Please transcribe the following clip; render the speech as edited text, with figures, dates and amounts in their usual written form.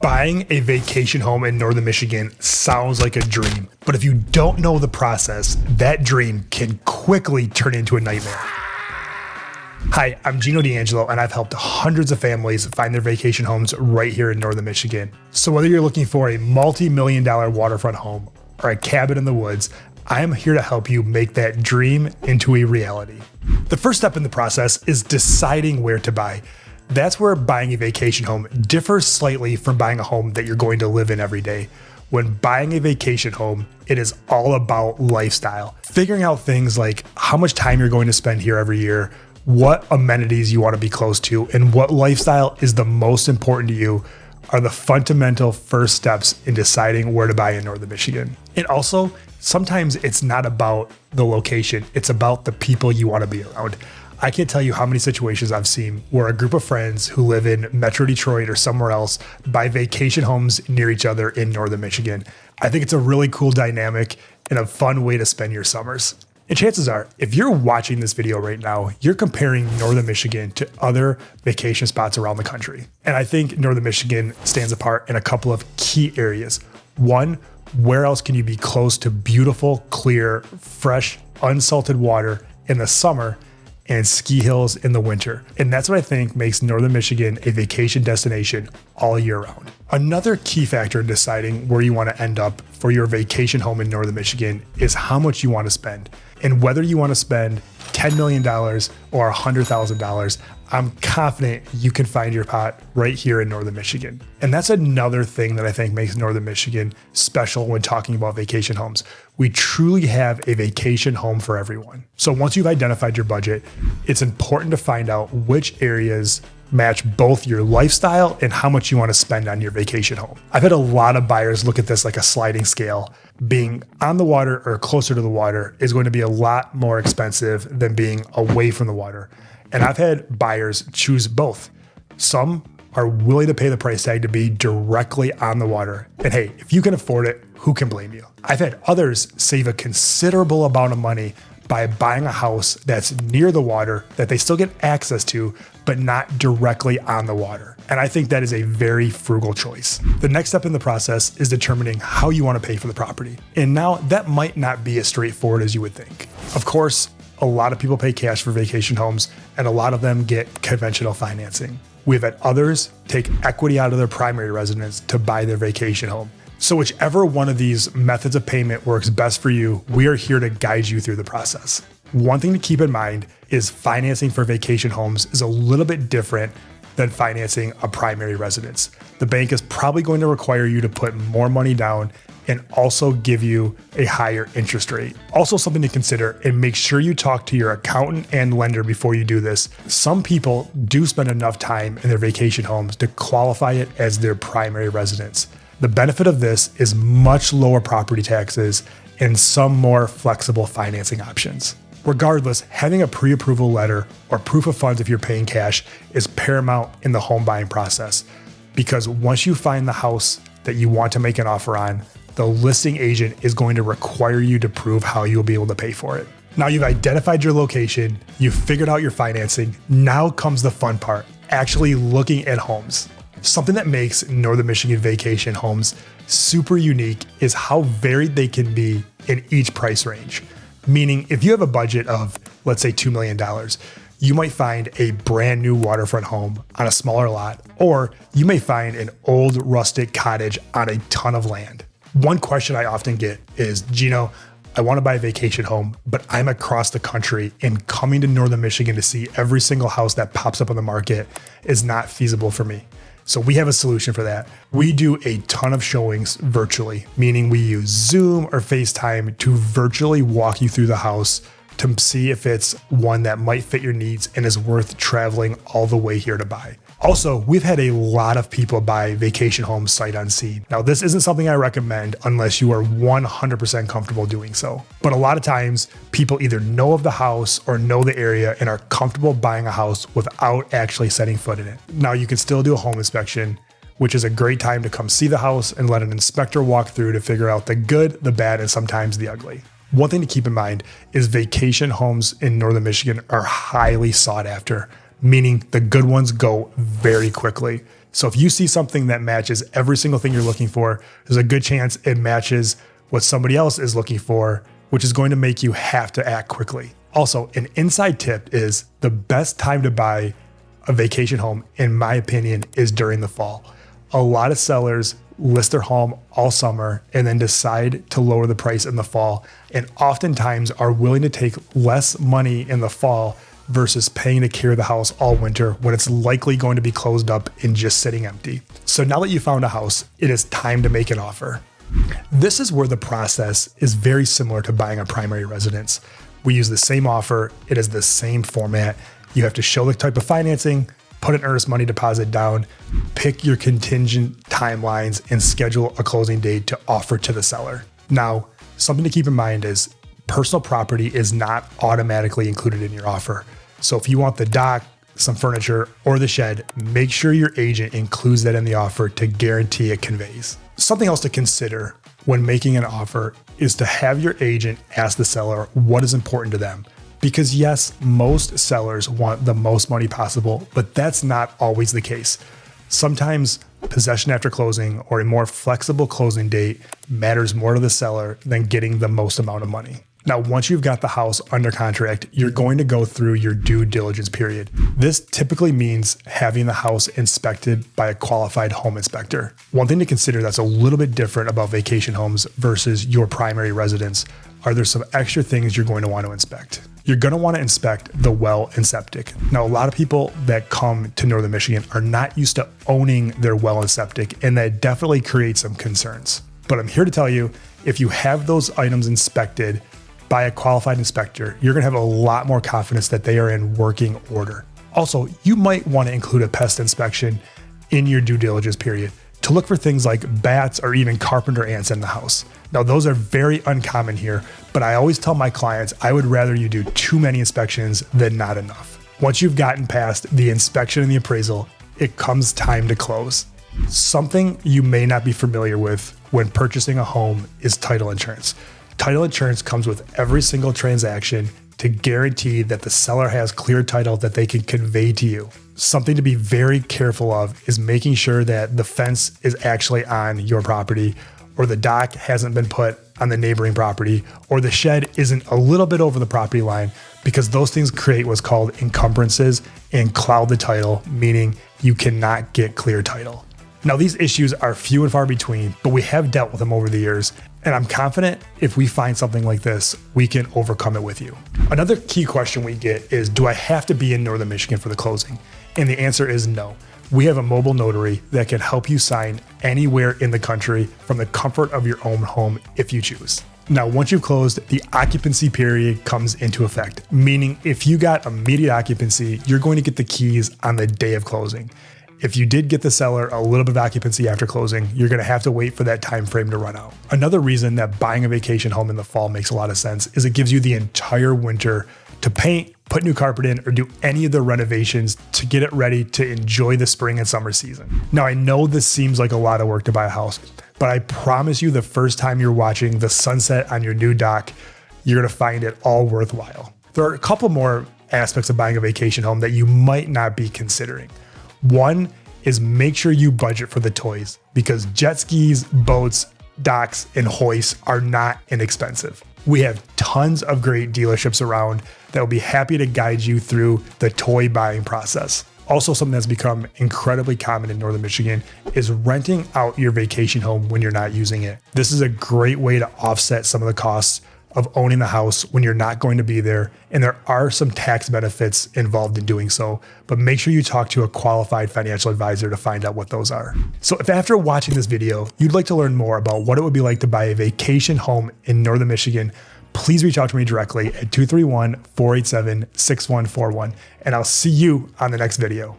Buying a vacation home in northern Michigan sounds like a dream, but if you don't know the process, that dream can quickly turn into a nightmare. Hi, I'm Geno D'Angelo, and I've helped hundreds of families find their vacation homes right here in northern Michigan. So whether you're looking for a multi-million-dollar waterfront home or a cabin in the woods, I am here to help you make that dream into a reality. The first step in the process is deciding where to buy. That's where buying a vacation home differs slightly from buying a home that you're going to live in every day. When buying a vacation home, it is all about lifestyle. Figuring out things like how much time you're going to spend here every year, what amenities you want to be close to, and what lifestyle is the most important to you are the fundamental first steps in deciding where to buy in northern Michigan. And also, sometimes it's not about the location, it's about the people you want to be around. I can't tell you how many situations I've seen where a group of friends who live in Metro Detroit or somewhere else buy vacation homes near each other in northern Michigan. I think it's a really cool dynamic and a fun way to spend your summers. And chances are, if you're watching this video right now, you're comparing northern Michigan to other vacation spots around the country. And I think northern Michigan stands apart in a couple of key areas. One, where else can you be close to beautiful, clear, fresh, unsalted water in the summer and ski hills in the winter? And that's what I think makes northern Michigan a vacation destination all year round. Another key factor in deciding where you want to end up for your vacation home in northern Michigan is how much you want to spend. And whether you want to spend $10 million or $100,000, I'm confident you can find your pot right here in northern Michigan. And that's another thing that I think makes northern Michigan special when talking about vacation homes. We truly have a vacation home for everyone. So once you've identified your budget, it's important to find out which areas match both your lifestyle and how much you want to spend on your vacation home. I've had a lot of buyers look at this like a sliding scale. Being on the water or closer to the water is going to be a lot more expensive than being away from the water. And I've had buyers choose both. Some are willing to pay the price tag to be directly on the water. And hey, if you can afford it, who can blame you? I've had others save a considerable amount of money by buying a house that's near the water that they still get access to, but not directly on the water. And I think that is a very frugal choice. The next step in the process is determining how you want to pay for the property. And now that might not be as straightforward as you would think. Of course, a lot of people pay cash for vacation homes, and a lot of them get conventional financing. We've had others take equity out of their primary residence to buy their vacation home. So whichever one of these methods of payment works best for you, we are here to guide you through the process. One thing to keep in mind is financing for vacation homes is a little bit different than financing a primary residence. The bank is probably going to require you to put more money down and also give you a higher interest rate. Also something to consider, and make sure you talk to your accountant and lender before you do this. Some people do spend enough time in their vacation homes to qualify it as their primary residence. The benefit of this is much lower property taxes and some more flexible financing options. Regardless, having a pre-approval letter or proof of funds if you're paying cash is paramount in the home buying process, because once you find the house that you want to make an offer on, the listing agent is going to require you to prove how you'll be able to pay for it. Now you've identified your location, you've figured out your financing, now comes the fun part, actually looking at homes. Something that makes northern Michigan vacation homes super unique is how varied they can be in each price range. Meaning, if you have a budget of, let's say, $2 million, you might find a brand new waterfront home on a smaller lot, or you may find an old rustic cottage on a ton of land. One question I often get is, Geno, I want to buy a vacation home, but I'm across the country, and coming to northern Michigan to see every single house that pops up on the market is not feasible for me. So we have a solution for that. We do a ton of showings virtually, meaning we use Zoom or FaceTime to virtually walk you through the house to see if it's one that might fit your needs and is worth traveling all the way here to buy. Also, we've had a lot of people buy vacation homes sight unseen. Now, this isn't something I recommend unless you are 100% comfortable doing so. But a lot of times, people either know of the house or know the area and are comfortable buying a house without actually setting foot in it. Now, you can still do a home inspection, which is a great time to come see the house and let an inspector walk through to figure out the good, the bad, and sometimes the ugly. One thing to keep in mind is vacation homes in northern Michigan are highly sought after, meaning the good ones go very quickly. So if you see something that matches every single thing you're looking for, there's a good chance it matches what somebody else is looking for, which is going to make you have to act quickly. Also, an inside tip is the best time to buy a vacation home, in my opinion, is during the fall. A lot of sellers list their home all summer and then decide to lower the price in the fall, and oftentimes are willing to take less money in the fall versus paying to carry the house all winter when it's likely going to be closed up and just sitting empty. So now that you found a house, it is time to make an offer. This is where the process is very similar to buying a primary residence. We use the same offer, it is the same format. You have to show the type of financing, put an earnest money deposit down, pick your contingent timelines, and schedule a closing date to offer to the seller. Now, something to keep in mind is personal property is not automatically included in your offer. So if you want the dock, some furniture, or the shed, make sure your agent includes that in the offer to guarantee it conveys. Something else to consider when making an offer is to have your agent ask the seller what is important to them. Because yes, most sellers want the most money possible, but that's not always the case. Sometimes possession after closing or a more flexible closing date matters more to the seller than getting the most amount of money. Now, once you've got the house under contract, you're going to go through your due diligence period. This typically means having the house inspected by a qualified home inspector. One thing to consider that's a little bit different about vacation homes versus your primary residence are there some extra things you're going to want to inspect. You're going to want to inspect the well and septic. Now, a lot of people that come to Northern Michigan are not used to owning their well and septic, and that definitely creates some concerns. But I'm here to tell you, if you have those items inspected by a qualified inspector, you're going to have a lot more confidence that they are in working order. Also, you might want to include a pest inspection in your due diligence period to look for things like bats or even carpenter ants in the house. Now, those are very uncommon here, but I always tell my clients I would rather you do too many inspections than not enough. Once you've gotten past the inspection and the appraisal, it comes time to close. Something you may not be familiar with when purchasing a home is title insurance. Title insurance comes with every single transaction to guarantee that the seller has clear title that they can convey to you. Something to be very careful of is making sure that the fence is actually on your property, or the dock hasn't been put on the neighboring property, or the shed isn't a little bit over the property line, because those things create what's called encumbrances and cloud the title, meaning you cannot get clear title. Now, these issues are few and far between, but we have dealt with them over the years, and I'm confident if we find something like this, we can overcome it with you. Another key question we get is, do I have to be in Northern Michigan for the closing? And the answer is no. We have a mobile notary that can help you sign anywhere in the country from the comfort of your own home if you choose. Now, once you've closed, the occupancy period comes into effect, meaning if you got immediate occupancy, you're going to get the keys on the day of closing. If you did get the seller a little bit of occupancy after closing, you're going to have to wait for that time frame to run out. Another reason that buying a vacation home in the fall makes a lot of sense is it gives you the entire winter to paint, put new carpet in, or do any of the renovations to get it ready to enjoy the spring and summer season. Now, I know this seems like a lot of work to buy a house, but I promise you the first time you're watching the sunset on your new dock, you're going to find it all worthwhile. There are a couple more aspects of buying a vacation home that you might not be considering. One is make sure you budget for the toys, because jet skis, boats, docks, and hoists are not inexpensive. We have tons of great dealerships around that will be happy to guide you through the toy buying process. Also, something that's become incredibly common in Northern Michigan is renting out your vacation home when you're not using it. This is a great way to offset some of the costs of owning the house when you're not going to be there, and there are some tax benefits involved in doing so, but make sure you talk to a qualified financial advisor to find out what those are. So if after watching this video, you'd like to learn more about what it would be like to buy a vacation home in Northern Michigan, please reach out to me directly at 231-487-6141, and I'll see you on the next video.